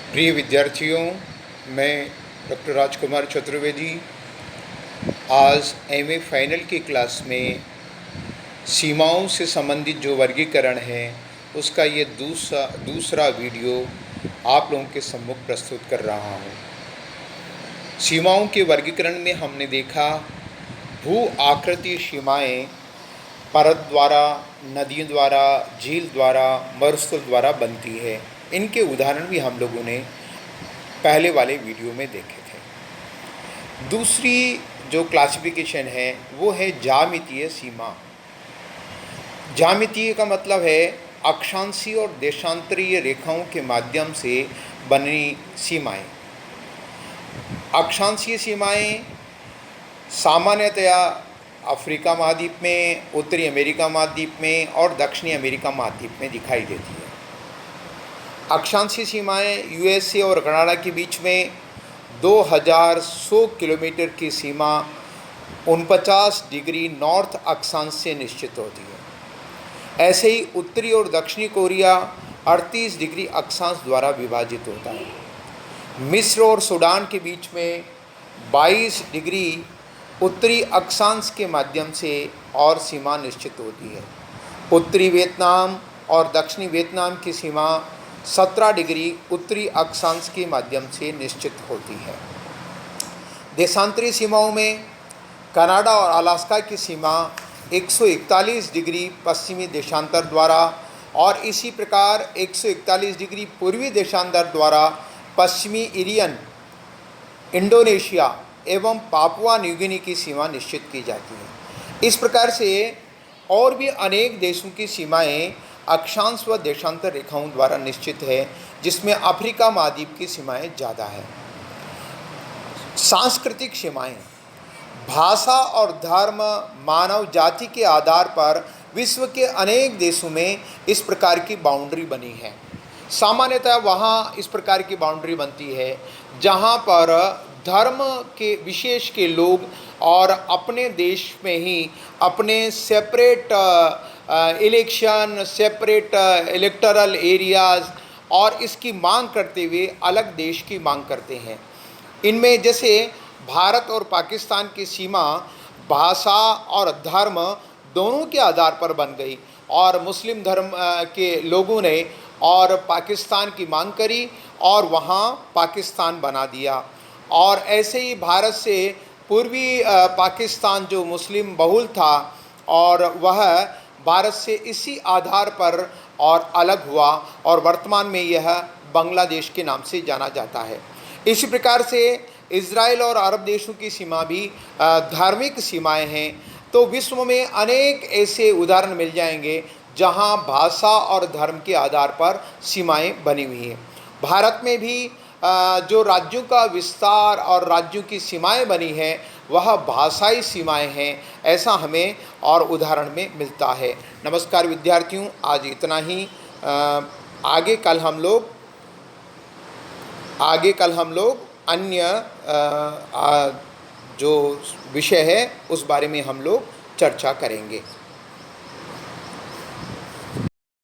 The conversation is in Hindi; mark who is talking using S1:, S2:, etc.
S1: प्रिय विद्यार्थियों, मैं डॉक्टर राजकुमार चतुर्वेदी आज एमए फाइनल की क्लास में सीमाओं से संबंधित जो वर्गीकरण है उसका ये दूसरा वीडियो आप लोगों के सम्मुख प्रस्तुत कर रहा हूँ। सीमाओं के वर्गीकरण में हमने देखा भू आकृतीय सीमाएं पर्वत द्वारा, नदियों द्वारा, झील द्वारा, मरुस्थल द्वारा बनती है। इनके उदाहरण भी हम लोगों ने पहले वाले वीडियो में देखे थे। दूसरी जो क्लासिफिकेशन है वो है ज्यामितीय सीमा। ज्यामितीय का मतलब है अक्षांशीय और देशांतरीय रेखाओं के माध्यम से बनी सीमाएं। अक्षांशीय सीमाएं सामान्यतया अफ्रीका महाद्वीप में, उत्तरी अमेरिका महाद्वीप में और दक्षिणी अमेरिका महाद्वीप में दिखाई देती है। अक्षांशीय सीमाएं यूएसए और कनाडा के बीच में 2100 किलोमीटर की सीमा 49 डिग्री नॉर्थ अक्षांश से निश्चित होती है। ऐसे ही उत्तरी और दक्षिणी कोरिया 38 डिग्री अक्षांश द्वारा विभाजित होता है। मिस्र और सूडान के बीच में 22 डिग्री उत्तरी अक्षांश के माध्यम से और सीमा निश्चित होती है। उत्तरी वियतनाम और दक्षिणी वियतनाम की सीमा 17 डिग्री उत्तरी अक्षांश के माध्यम से निश्चित होती है। देशांतरीय सीमाओं में कनाडा और अलास्का की सीमा 141 डिग्री पश्चिमी देशांतर द्वारा और इसी प्रकार 141 डिग्री पूर्वी देशांतर द्वारा पश्चिमी इरियन, इंडोनेशिया एवं पापुआ न्यू गिनी की सीमा निश्चित की जाती है। इस प्रकार से और भी अनेक देशों की सीमाएं अक्षांश व देशांतर रेखाओं द्वारा निश्चित है, जिसमें अफ्रीका महाद्वीप की सीमाएं ज़्यादा है। सांस्कृतिक सीमाएं भाषा और धर्म, मानव जाति के आधार पर विश्व के अनेक देशों में इस प्रकार की बाउंड्री बनी है। सामान्यतः वहाँ इस प्रकार की बाउंड्री बनती है जहाँ पर धर्म के विशेष के लोग और अपने देश में ही अपने separate election, separate electoral areas और इसकी मांग करते हुए अलग देश की मांग करते हैं। इनमें जैसे भारत और पाकिस्तान की सीमा भाषा और धर्म दोनों के आधार पर बन गई और मुस्लिम धर्म के लोगों ने और पाकिस्तान की मांग करी और वहाँ पाकिस्तान बना दिया। और ऐसे ही भारत से पूर्वी पाकिस्तान जो मुस्लिम बहुल था और वह भारत से इसी आधार पर और अलग हुआ और वर्तमान में यह बांग्लादेश के नाम से जाना जाता है। इसी प्रकार से इज़राइल और अरब देशों की सीमा भी धार्मिक सीमाएं हैं। तो विश्व में अनेक ऐसे उदाहरण मिल जाएंगे जहां भाषा और धर्म के आधार पर सीमाएं बनी हुई हैं। भारत में भी जो राज्यों का विस्तार और राज्यों की सीमाएं बनी हैं वह भाषाई सीमाएं हैं, ऐसा हमें और उदाहरण में मिलता है। नमस्कार विद्यार्थियों, आज इतना ही। आगे कल हम लोग अन्य जो विषय है उस बारे में हम लोग चर्चा करेंगे।